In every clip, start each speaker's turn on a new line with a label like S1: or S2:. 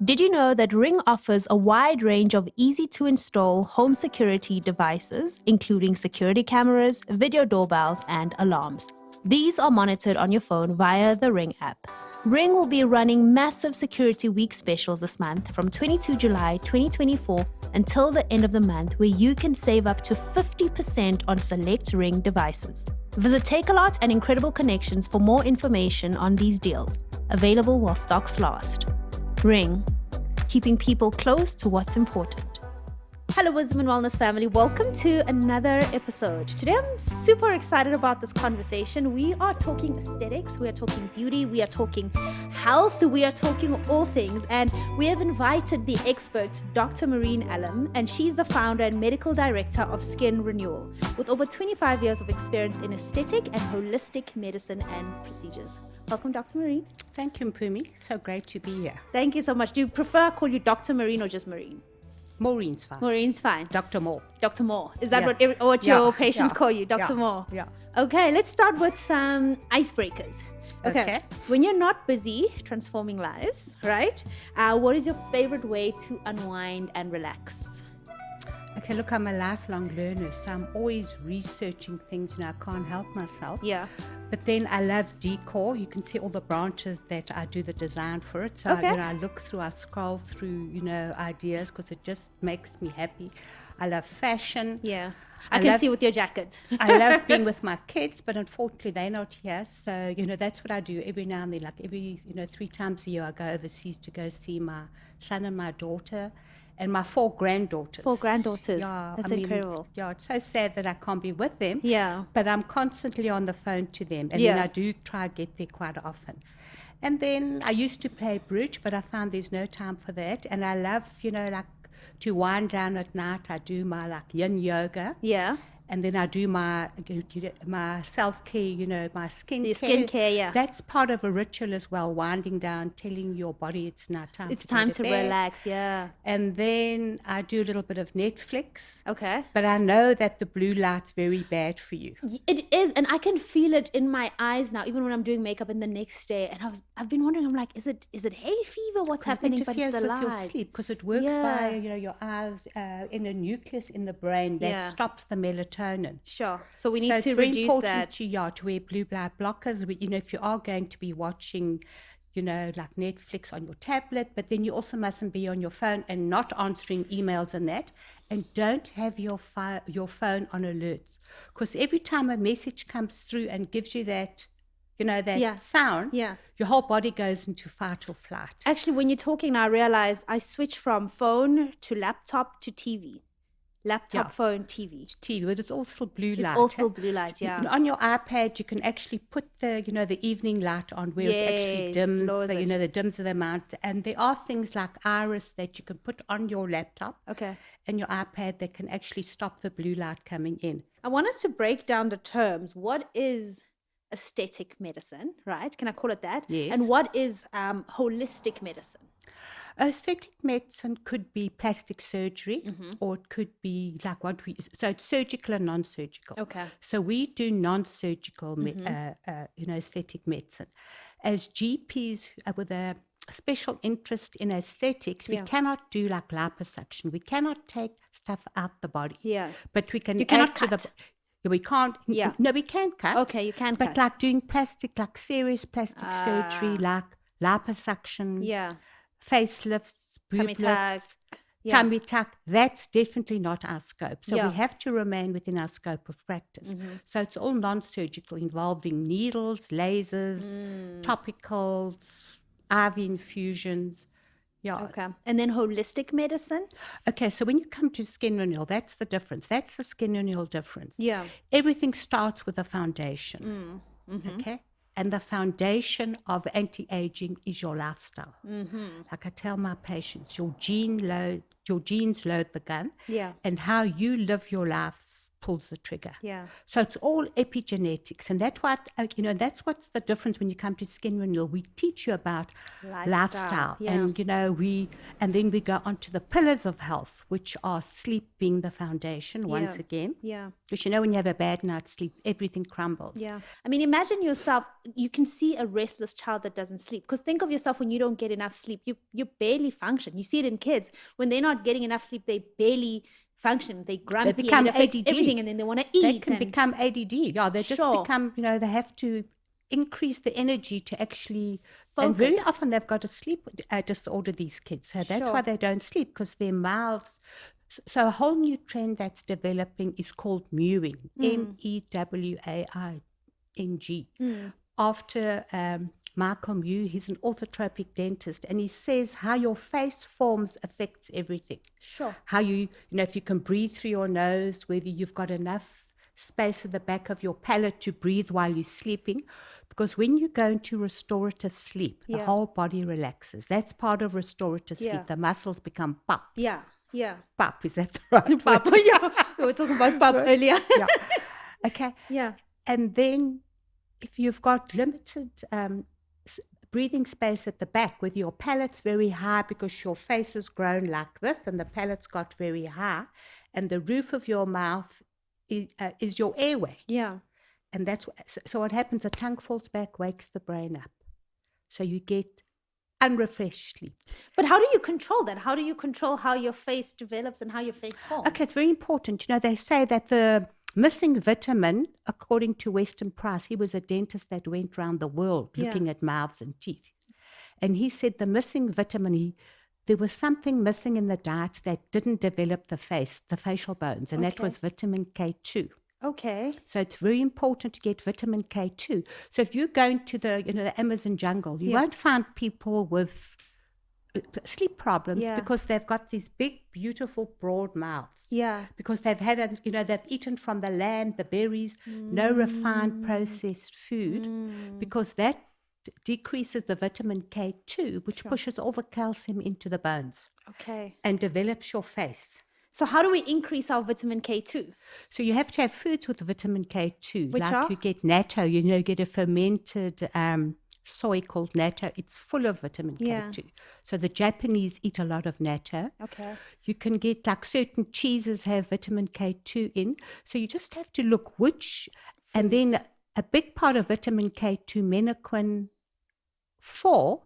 S1: Did you know that Ring offers a wide range of easy-to-install home security devices, including security cameras, video doorbells, and alarms? These are monitored on your phone via the Ring app. Ring will be running massive Security Week specials this month from 22 July 2024 until the end of the month, where you can save up to 50% on select Ring devices. Visit Takealot and Incredible Connections for more information on these deals, available while stocks last. Ring, keeping people close to what's important. Hello, Wisdom and Wellness family. Welcome to another episode. Today, I'm super excited about this conversation. We are talking aesthetics, we are talking beauty, we are talking health, we are talking all things. And we have invited the expert, Dr. Maureen, and she's the founder and medical director of Skin Renewal, with over 25 years of experience in aesthetic and holistic medicine and procedures. Welcome, Dr. Maureen.
S2: Thank you, Mpoomy. So great to be here.
S1: Thank you so much. Do you prefer I call you Dr. Maureen or just Maureen?
S2: Maureen's fine.
S1: Maureen's fine.
S2: Dr. Moore.
S1: Dr. Moore. Is that what your patients call you, Dr. Moore?
S2: Yeah.
S1: Okay, let's start with some icebreakers. Okay. When you're not busy transforming lives, right? What is your favorite way to unwind and relax?
S2: Okay, look, I'm a lifelong learner, so I'm always researching things, I can't help myself.
S1: Yeah.
S2: But then I love decor. You can see all the branches that I do the design for it. So, I look through, I scroll through, ideas because it just makes me happy. I love fashion.
S1: Yeah. I can see with your jacket.
S2: I love being with my kids, but unfortunately they're not here. So, that's what I do every now and then. Like every, 3 times a year I go overseas to go see my son and my daughter. And my 4 granddaughters.
S1: 4 granddaughters.
S2: Yeah,
S1: That's incredible.
S2: Yeah, it's so sad that I can't be with them.
S1: Yeah.
S2: But I'm constantly on the phone to them. And then I do try to get there quite often. And then I used to play bridge, but I found there's no time for that. And I love, to wind down at night. I do my yin yoga.
S1: Yeah.
S2: And then I do my self-care, my skincare.
S1: Your skincare, yeah.
S2: That's part of a ritual as well, winding down, telling your body it's now time
S1: It's time to relax, yeah.
S2: And then I do a little bit of Netflix.
S1: Okay.
S2: But I know that the blue light's very bad for you.
S1: It is, and I can feel it in my eyes now, even when I'm doing makeup in the next day. And I've been wondering, I'm like, is it hay fever? What's happening?
S2: It interferes with your sleep because it works via, your eyes in a nucleus in the brain that stops the melatonin.
S1: Sure. So we need to
S2: reduce that.
S1: It's very important
S2: to wear blue light blockers. If you are going to be watching, like Netflix on your tablet, but then you also mustn't be on your phone and not answering emails and that. And don't have your phone on alerts, because every time a message comes through and gives you that, sound, your whole body goes into fight or flight.
S1: Actually, when you're talking now, I realize I switch from phone to laptop to TV. Laptop, phone, TV.
S2: But it's all still blue light.
S1: It's all still blue light, yeah.
S2: On your iPad, you can actually put the evening light on where it actually dims, the dims of the amount. And there are things like Iris that you can put on your laptop and your iPad that can actually stop the blue light coming in.
S1: I want us to break down the terms. What is aesthetic medicine, right? Can I call it that?
S2: Yes.
S1: And what is holistic medicine?
S2: Aesthetic medicine could be plastic surgery, or it could be like so it's surgical and non-surgical.
S1: Okay.
S2: So we do non-surgical, aesthetic medicine. As GPs with a special interest in aesthetics, we cannot do like liposuction. We cannot take stuff out the body. Yeah. But we can add to the... We can't. Yeah. No, we can cut.
S1: Okay, you can cut.
S2: But like doing like serious plastic surgery, like liposuction. Yeah. Facelifts, boob lifts, tummy tuck, that's definitely not our scope. So we have to remain within our scope of practice. So it's all non-surgical, involving needles, lasers, topicals, IV infusions. Yeah.
S1: Okay. And then holistic medicine?
S2: Okay, so when you come to skin renewal, that's the difference. That's the skin renewal difference.
S1: Yeah.
S2: Everything starts with a foundation. Okay? And the foundation of anti-aging is your lifestyle. Like I tell my patients, your genes load the gun. Yeah. And how you live your life pulls the trigger.
S1: Yeah.
S2: So it's all epigenetics, and that's what that's what's the difference when you come to Skin Renewal. We teach you about lifestyle.
S1: Yeah.
S2: And then we go on to the pillars of health, which are sleep being the foundation once again.
S1: Yeah.
S2: Because when you have a bad night's sleep, everything crumbles.
S1: Yeah. I mean, imagine yourself, you can see a restless child that doesn't sleep. Because think of yourself when you don't get enough sleep, you barely function. You see it in kids. When they're not getting enough sleep, they barely function. They grumpy,
S2: they become
S1: and it affects
S2: ADD.
S1: Everything, and then they want to eat.
S2: They can become ADD. Yeah, they just become, they have to increase the energy to actually focus. And very often they've got a sleep disorder, these kids. So that's why they don't sleep, because their mouths. So a whole new trend that's developing is called mewing, MEWAING. After Michael Mew, he's an orthotropic dentist, and he says how your face forms affects everything.
S1: Sure.
S2: How if you can breathe through your nose, whether you've got enough space at the back of your palate to breathe while you're sleeping. Because when you go into restorative sleep, the whole body relaxes. That's part of restorative sleep. The muscles become pop.
S1: Yeah. Yeah.
S2: Pop, is that the right
S1: pop? Yeah. We were talking about pop earlier.
S2: Yeah. Okay.
S1: Yeah.
S2: And then if you've got limited breathing space at the back, with your palate's very high because your face has grown like this and the palate's got very high, and the roof of your mouth is your airway.
S1: Yeah.
S2: And that's so what happens, the tongue falls back, wakes the brain up. So you get unrefreshed sleep.
S1: But how do you control that? How do you control how your face develops and how your face forms?
S2: Okay, it's very important. They say that the missing vitamin, according to Weston Price, he was a dentist that went around the world looking at mouths and teeth. And he said the missing vitamin, there was something missing in the diet that didn't develop the face, the facial bones, and that was vitamin K2.
S1: Okay.
S2: So it's very important to get vitamin K2. So if you go into the Amazon jungle, you won't find people with sleep problems because they've got these big, beautiful, broad mouths.
S1: Yeah.
S2: Because they've had, they've eaten from the land, the berries, no refined processed food, because that decreases the vitamin K2, which pushes all the calcium into the bones.
S1: Okay.
S2: And develops your face.
S1: So how do we increase our vitamin K2?
S2: So you have to have foods with vitamin K2.
S1: Which are?
S2: You get natto, you get a fermented soy called natto. It's full of vitamin K2. So the Japanese eat a lot of natto.
S1: Okay.
S2: You can get, like, certain cheeses have vitamin K2 in. So you just have to look which, and then a big part of vitamin K2, menaquin 4,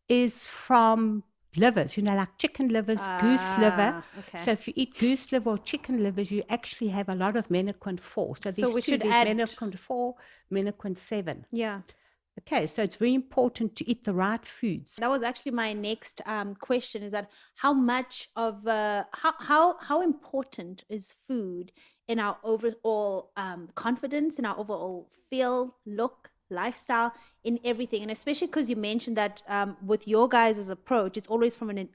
S2: is from livers, like chicken livers, goose liver.
S1: Okay.
S2: So if you eat goose liver or chicken livers, you actually have a lot of menaquin 4. So
S1: we should add
S2: menaquin 4, menaquin 7.
S1: Yeah.
S2: Okay, so it's very important to eat the right foods.
S1: That was actually my next question, is that how much of, how important is food in our overall confidence, in our overall feel, look, lifestyle, in everything? And especially because you mentioned that with your guys' approach, it's always from a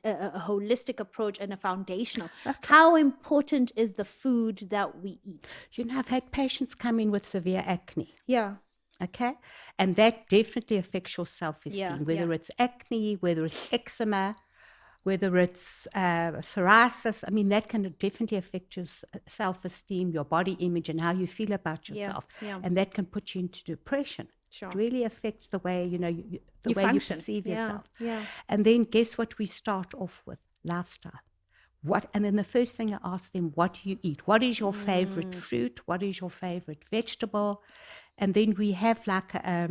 S1: holistic approach and a foundational. Okay. How important is the food that we eat?
S2: I've had patients come in with severe acne.
S1: Yeah.
S2: Okay. And that definitely affects your self-esteem, whether it's acne, whether it's eczema, whether it's psoriasis. I mean, that can definitely affect your self-esteem, your body image, and how you feel about yourself.
S1: Yeah.
S2: And that can put you into depression.
S1: Sure.
S2: It really affects the way, you perceive yourself.
S1: Yeah.
S2: And then guess what we start off with? Lifestyle. And then the first thing I ask them, what do you eat? What is your favorite fruit? What is your favorite vegetable? And then we have like a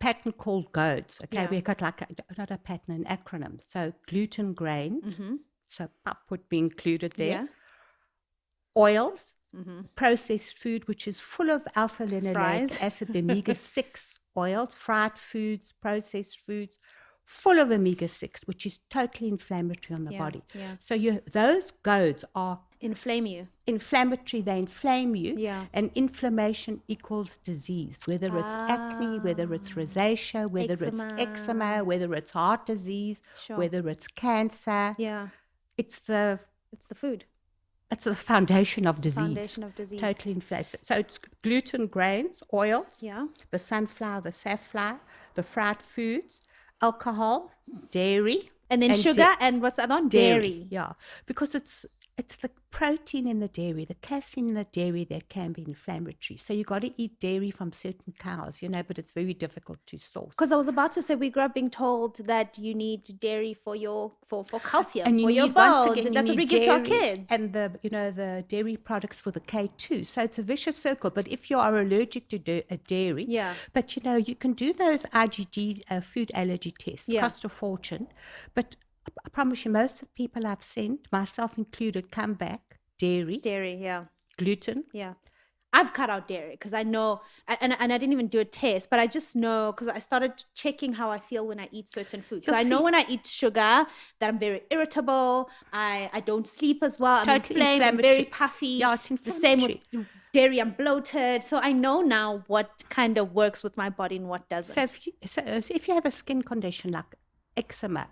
S2: pattern called GOADS. Okay, we've got like not a pattern, an acronym. So gluten grains. So pap would be included there.
S1: Yeah.
S2: Oils, processed food, which is full of alpha linoleic acid, the omega-6 oils, fried foods, processed foods, full of omega-6, which is totally inflammatory on the body.
S1: Yeah.
S2: So those GOADS are inflammatory, they inflame you.
S1: Yeah.
S2: And inflammation equals disease, whether it's acne, whether it's rosacea, whether it's eczema, whether it's heart disease, whether it's cancer.
S1: Yeah.
S2: It's the
S1: food.
S2: It's the foundation of disease.
S1: Foundation of disease.
S2: Totally inflammatory. So it's gluten, grains, oils, the sunflower, the safflower, the fried foods, alcohol, dairy.
S1: And then sugar, and what's the other one? Dairy.
S2: Yeah, because It's the protein in the dairy, the casein in the dairy that can be inflammatory. So you got to eat dairy from certain cows, but it's very difficult to source.
S1: Because I was about to say, we grew up being told that you need dairy for calcium,
S2: and
S1: for your bones, and that's what we give to our kids.
S2: And the dairy products for the K2. So it's a vicious circle. But if you are allergic to dairy, but you can do those IgG food allergy tests. Cost a fortune, but I promise you, most of the people I've sent, myself included, come back dairy, gluten.
S1: Yeah. I've cut out dairy because I know, and I didn't even do a test, but I just know because I started checking how I feel when I eat certain foods. So I know when I eat sugar that I'm very irritable. I don't sleep as well. I'm inflamed. I'm very puffy.
S2: Yeah, it's
S1: the same with dairy. I'm bloated. So I know now what kind of works with my body and what doesn't.
S2: So if you have a skin condition like eczema,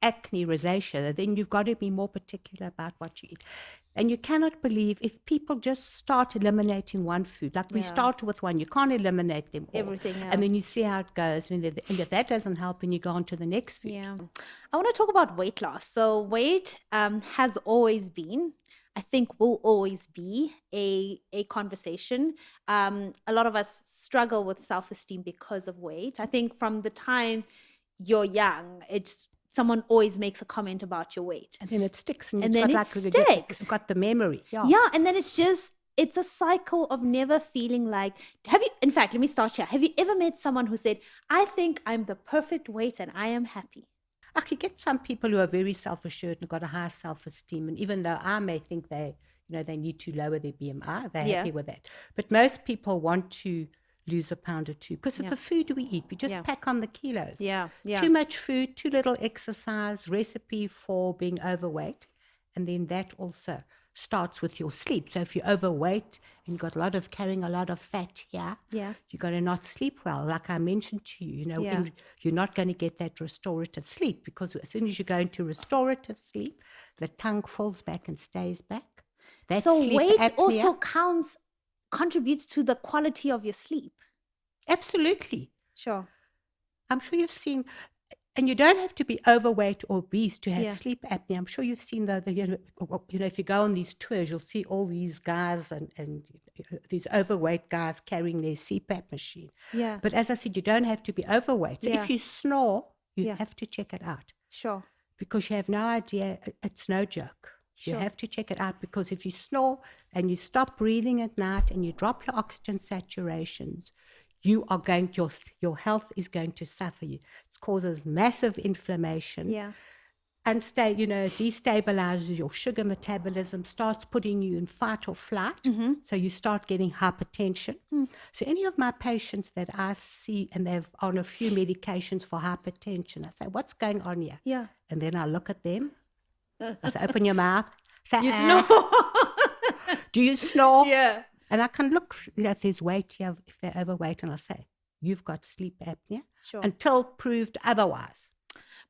S2: acne, rosacea, then you've got to be more particular about what you eat. And you cannot believe if people just start eliminating one food, like we start with one, you can't eliminate them all.
S1: Everything,
S2: and then you see how it goes. And if that doesn't help, then you go on to the next food.
S1: Yeah. I want to talk about weight loss. So weight has always been, I think will always be a conversation. A lot of us struggle with self-esteem because of weight. I think from the time you're young, someone always makes a comment about your weight.
S2: And then it sticks. And
S1: then it sticks.
S2: It's got the memory.
S1: Yeah, and then it's a cycle of never feeling like, in fact, let me start here. Have you ever met someone who said, I think I'm the perfect weight and I am happy?
S2: I could get some people who are very self-assured and got a high self-esteem. And even though I may think they need to lower their BMI, they're happy with that. But most people want to lose a pound or two because it's the food we eat. We just pack on the kilos. Too much food, too little exercise, recipe for being overweight. And then that also starts with your sleep. So if you're overweight and you've got carrying a lot of fat here, you've got to not sleep well. Like I mentioned to you, you're not going to get that restorative sleep because as soon as you go into restorative sleep, the tongue falls back and stays back. That's
S1: so weight
S2: apnea.
S1: Also contributes to the quality of your sleep.
S2: Absolutely.
S1: Sure.
S2: I'm sure you've seen, and you don't have to be overweight or obese to have sleep apnea. I'm sure you've seen if you go on these tours, you'll see all these guys and these overweight guys carrying their CPAP machine.
S1: Yeah.
S2: But as I said, you don't have to be overweight. So if you snore, you have to check it out.
S1: Sure.
S2: Because you have no idea. It's no joke. Sure. You have to check it out because if you snore and you stop breathing at night and you drop your oxygen saturations, your health is going to suffer. It causes massive inflammation.
S1: Yeah.
S2: And destabilizes your sugar metabolism, starts putting you in fight or flight. Mm-hmm. So you start getting hypertension. So any of my patients that I see and they're on a few medications for hypertension, I say, what's going on here?
S1: Yeah.
S2: And then I look at them. I say, open your mouth. Say,
S1: you snore.
S2: Do you snore?
S1: Yeah.
S2: And I can look, if there's weight here, if they're overweight, and I say, you've got sleep apnea.
S1: Sure.
S2: Until proved otherwise.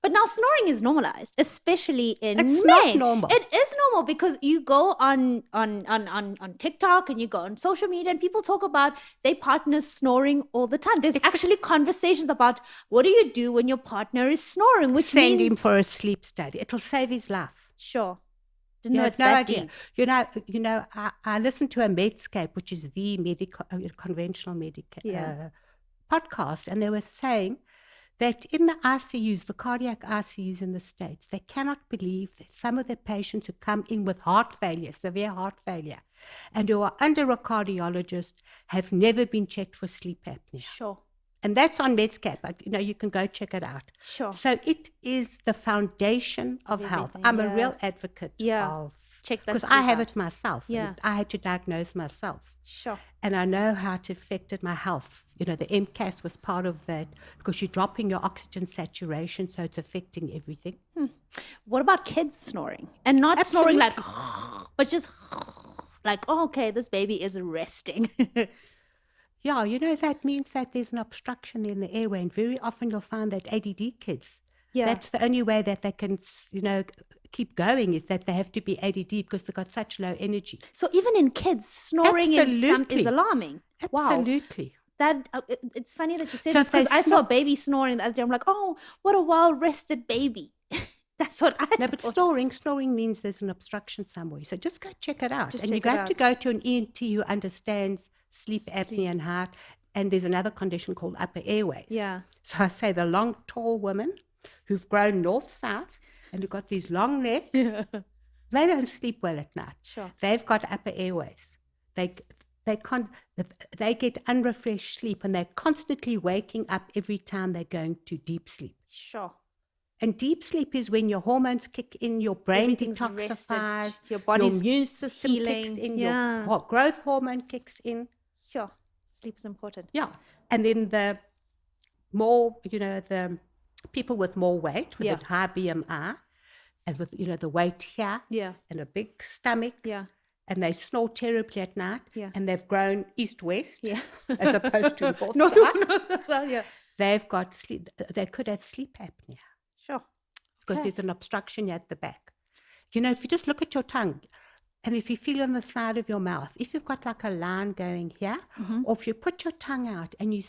S1: But now snoring is normalized, especially in men.
S2: It's not normal.
S1: It is normal because you go on TikTok and you go on social media and people talk about their partners snoring all the time. There's actually conversations about what do you do when your partner is snoring, which
S2: send
S1: means...
S2: him for a sleep study. It'll save his life.
S1: Sure.
S2: You have no idea. I listen to a Medscape, which is the conventional medical podcast, and they were saying that in the ICUs, the cardiac ICUs in the States, they cannot believe that some of the patients who come in with heart failure, severe heart failure, and who are under a cardiologist have never been checked for sleep apnea.
S1: Sure.
S2: And that's on Medscape. You can go check it out.
S1: Sure.
S2: So it is the foundation of health. I'm a real advocate of...
S1: Check that.
S2: Because I have it myself.
S1: Yeah.
S2: I had to diagnose myself.
S1: Sure.
S2: And I know how it affected my health. The MCAS was part of that because you're dropping your oxygen saturation, so it's affecting everything.
S1: What about kids snoring? And not
S2: Absolutely.
S1: snoring like, but just like, oh, okay, this baby is resting.
S2: Yeah, that means that there's an obstruction in the airway. And very often you'll find that ADD kids, that's the only way that they can, keep going is that they have to be ADD because they've got such low energy.
S1: So even in kids, snoring is alarming.
S2: Absolutely.
S1: Wow. It's funny that you said this because I saw a baby snoring the other day. I'm like, oh, what a well-rested baby. That's what I
S2: No, but snoring means there's an obstruction somewhere. So just go check it out. And you have to go to an ENT who understands sleep apnea and heart. And there's another condition called upper airways.
S1: Yeah.
S2: So I say the long, tall women who've grown north-south and who've got these long legs, they don't sleep well at night.
S1: Sure.
S2: They've got upper airways. They get unrefreshed sleep, and they're constantly waking up every time they're going to deep sleep.
S1: Sure.
S2: And deep sleep is when your hormones kick in, your brain detoxifies, your body's immune system kicks in, your growth hormone kicks in.
S1: Sure. Sleep is important.
S2: Yeah. And then the more, the people with more weight, with a high BMI, and with, the weight here, and a big stomach, and they snore terribly at night, and they've grown east-west, as opposed to north-south, they've got sleep, they could have sleep apnea.
S1: Sure.
S2: Because there's an obstruction at the back. If you just look at your tongue, and if you feel on the side of your mouth, if you've got like a line going here, or if you put your tongue out and you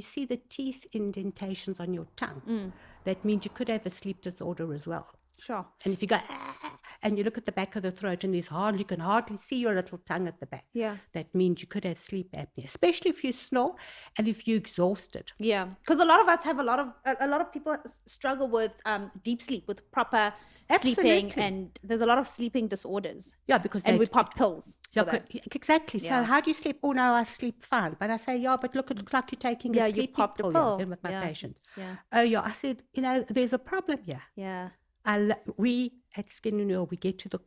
S2: see the teeth indentations on your tongue, that means you could have a sleep disorder as well.
S1: Sure.
S2: And if you go, and you look at the back of the throat and you can hardly see your little tongue at the back.
S1: Yeah.
S2: That means you could have sleep apnea, especially if you snore and if you're exhausted.
S1: Yeah. Because a lot of us have a lot of people struggle with deep sleep, with proper sleeping, and there's a lot of sleeping disorders.
S2: Yeah, because
S1: we pop pills.
S2: Exactly. So how do you sleep? Oh no, I sleep fine. But I say, but look, it looks like you're taking a sleeping pill with my patient.
S1: Yeah.
S2: Oh yeah, I said, there's a problem here.
S1: Yeah.
S2: We at Skin Renewal, we get to the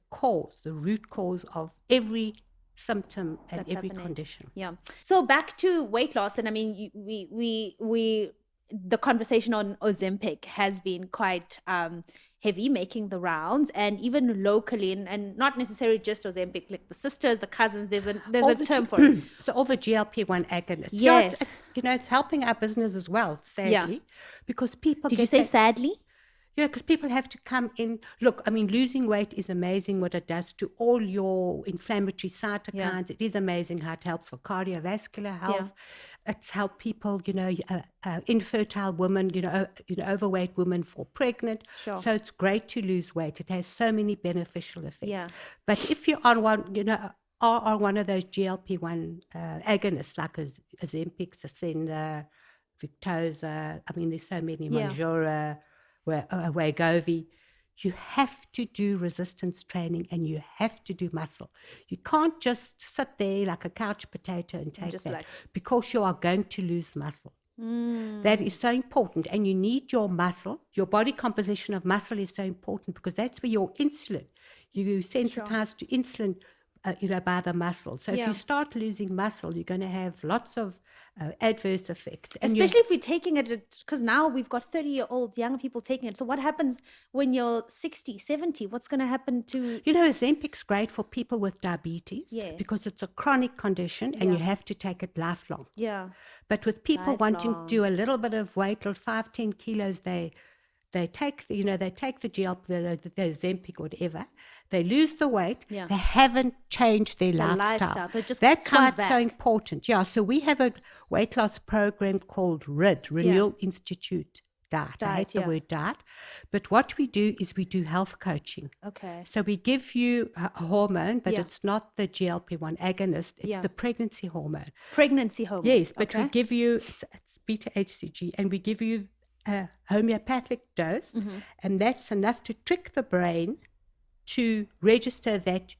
S2: root cause of every symptom and every condition.
S1: Yeah. So back to weight loss, and I mean, the conversation on Ozempic has been quite heavy, making the rounds, and even locally, and not necessarily just Ozempic, like the sisters, the cousins. There's a term for it.
S2: So all the GLP-1 agonists.
S1: Yes.
S2: So it's helping our business as well, sadly, because people.
S1: Did you say sadly?
S2: Yeah, because people have to come in. Look, I mean, losing weight is amazing what it does to all your inflammatory cytokines. It is amazing how it helps for cardiovascular health. It's helped people, infertile women, overweight women fall pregnant.
S1: Sure.
S2: So it's great to lose weight. It has so many beneficial effects.
S1: Yeah.
S2: But if you're on one, are on one of those GLP-1 agonists like Ozempic, Saxenda, Victoza, I mean, there's so many, Mounjaro, Wegovy, you have to do resistance training and you have to do muscle. You can't just sit there like a couch potato and take that because you are going to lose muscle. That is so important, and you need your muscle. Your body composition of muscle is so important because that's where your insulin, you sensitize to insulin by the muscle. So if you start losing muscle, you're going to have lots of adverse effects. And
S1: especially if we're taking it, because now we've got 30-year-old young people taking it. So what happens when you're 60, 70? What's going to happen to...
S2: Ozempic's great for people with diabetes because it's a chronic condition and you have to take it lifelong.
S1: Yeah.
S2: But with people wanting to do a little bit of weight, 5-10 kilos, they take the GLP, the Ozempic, whatever. They lose the weight. Yeah. They haven't changed their lifestyle.
S1: So it just
S2: that's why it's
S1: back.
S2: so important. Yeah. So we have a weight loss program called RID, Renewal Institute Diet. I hate the word diet, but what we do is we do health coaching.
S1: Okay.
S2: So we give you a hormone, but it's not the GLP-1 agonist. It's the pregnancy hormone.
S1: Pregnancy hormone.
S2: Yes, but we give you it's beta HCG, and we give you a homeopathic dose, and that's enough to trick the brain to register that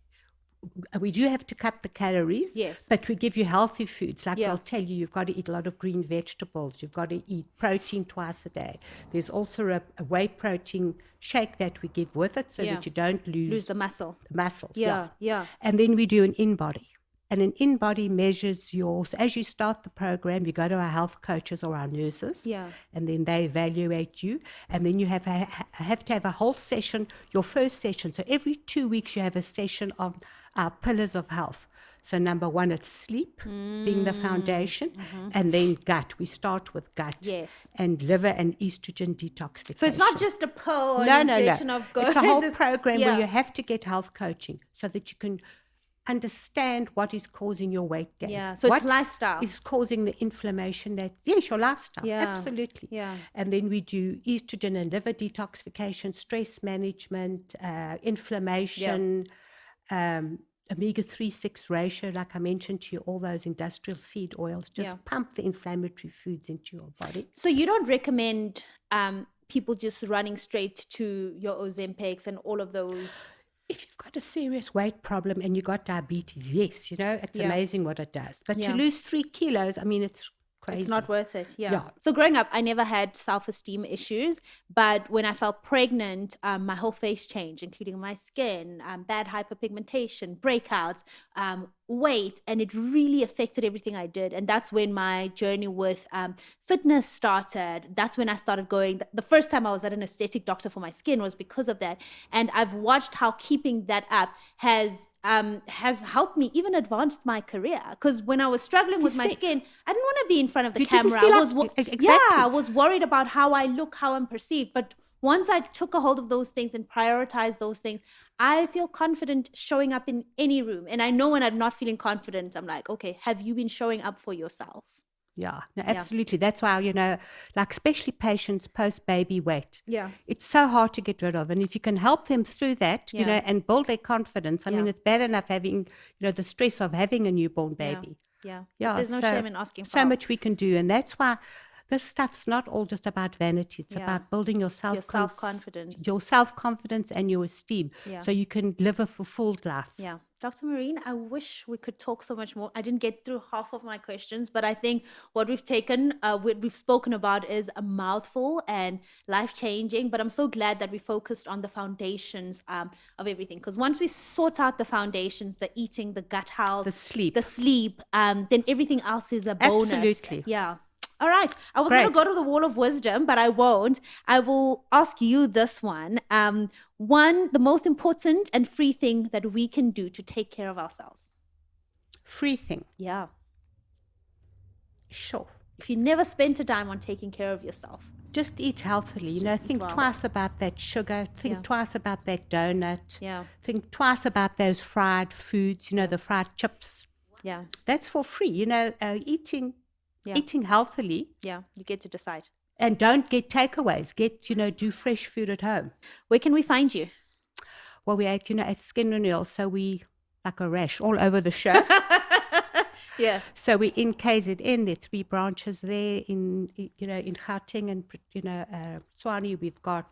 S2: we do have to cut the calories, but we give you healthy foods. Like they'll tell you, you've got to eat a lot of green vegetables. You've got to eat protein twice a day. There's also a whey protein shake that we give with it so that you don't lose
S1: the muscle.
S2: The muscle.
S1: Yeah.
S2: And then we do an in-body. And an in-body measures so as you start the program, you go to our health coaches or our nurses, and then they evaluate you. And then you have to have a whole session, your first session. So every 2 weeks you have a session on our pillars of health. So number one, it's sleep, being the foundation, and then gut. We start with gut, and liver and estrogen detoxification.
S1: So it's not just a pill or an injection of good.
S2: It's a whole program where you have to get health coaching so that you can understand what is causing your weight gain.
S1: Yeah, so
S2: what
S1: it's lifestyle.
S2: is causing the inflammation yes, your lifestyle.
S1: Yeah.
S2: Absolutely.
S1: Yeah.
S2: And then we do estrogen and liver detoxification, stress management, inflammation, omega-3/6 ratio, like I mentioned to you, all those industrial seed oils, just pump the inflammatory foods into your body.
S1: So you don't recommend people just running straight to your Ozempics and all of those?
S2: If you've got a serious weight problem and you've got diabetes, yes, it's amazing what it does. But to lose 3 kilos, I mean, it's crazy.
S1: It's not worth it. Yeah. So growing up, I never had self-esteem issues, but when I felt pregnant, my whole face changed, including my skin, bad hyperpigmentation, breakouts, weight, and it really affected everything I did. And that's when my journey with fitness started. That's when I started going. The first time I was at an aesthetic doctor for my skin was because of that. And I've watched how keeping that up has helped me even advance my career. Because when I was struggling with my skin, I didn't want to be in front of the camera. I was worried about how I look, how I'm perceived. But once I took a hold of those things and prioritized those things, I feel confident showing up in any room. And I know when I'm not feeling confident, I'm like, okay, have you been showing up for yourself?
S2: Yeah, no, absolutely. That's why, like especially patients post-baby weight.
S1: Yeah.
S2: It's so hard to get rid of. And if you can help them through that, and build their confidence, I mean, it's bad enough having, the stress of having a newborn baby.
S1: Yeah. There's no shame in asking for
S2: so
S1: help.
S2: much we can do. And that's why this stuff's not all just about vanity. It's about building your
S1: self-confidence.
S2: Your self-confidence and your esteem so you can live a fulfilled life.
S1: Yeah. Dr. Maureen, I wish we could talk so much more. I didn't get through half of my questions, but I think what we've spoken about is a mouthful and life-changing, but I'm so glad that we focused on the foundations of everything. Because once we sort out the foundations, the eating, the gut health,
S2: the sleep,
S1: then everything else is a bonus.
S2: Absolutely.
S1: Yeah. All right. I was going to go to the wall of wisdom, but I won't. I will ask you this one. The most important and free thing that we can do to take care of ourselves.
S2: Free thing?
S1: Yeah.
S2: Sure.
S1: If you never spent a dime on taking care of yourself.
S2: Just eat healthily. Think twice about that sugar. Think twice about that donut.
S1: Yeah.
S2: Think twice about those fried foods, the fried chips.
S1: Yeah.
S2: That's for free. Eating healthily.
S1: Yeah, you get to decide.
S2: And don't get takeaways. Do fresh food at home.
S1: Where can we find you?
S2: Well, we're at Skin Renewal, so we like a rash all over the show.
S1: Yeah.
S2: So we're in KZN. There are 3 branches there. In Gauteng and Tshwane, we've got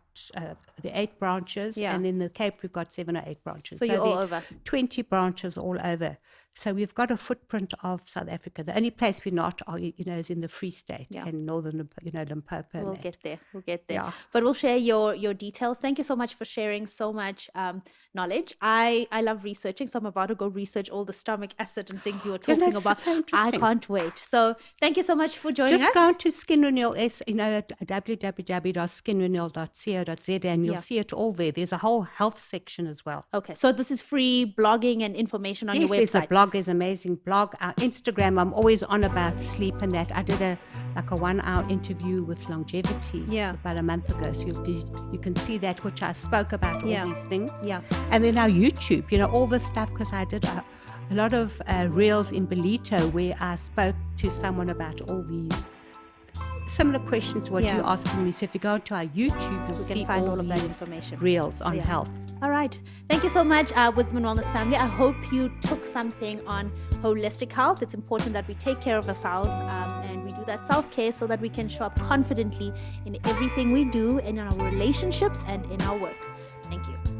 S2: the 8 branches, and in the Cape we've got 7 or 8 branches.
S1: So you're all over.
S2: 20 branches all over. So we've got a footprint of South Africa. The only place we're not, is in the Free State and northern, Limpopo.
S1: We'll get there.
S2: Yeah.
S1: But we'll share your details. Thank you so much for sharing so much knowledge. I love researching, so I'm about to go research all the stomach acid and things you were talking about.
S2: So
S1: I can't wait. So thank you so much for joining us.
S2: Just go to Skin Renewal SA, www.skinrenewal.co.za, and you'll see it all there. There's a whole health section as well.
S1: Okay, so this is free blogging and information on your website.
S2: Yes, there's a blog. There's an amazing blog. Our Instagram, I'm always on about sleep and that. I did a 1-hour interview with Longevity about a month ago. So you can see that, which I spoke about all these things.
S1: Yeah.
S2: And then our YouTube, all this stuff, because I did a lot of reels in Belito where I spoke to someone about all these similar questions to what you're asking me. So if you go to our YouTube, you'll see
S1: find all of that
S2: these
S1: information.
S2: Reels on health.
S1: All right. Thank you so much, Wisdom and Wellness family. I hope you took something on holistic health. It's important that we take care of ourselves and we do that self-care so that we can show up confidently in everything we do, and in our relationships and in our work. Thank you.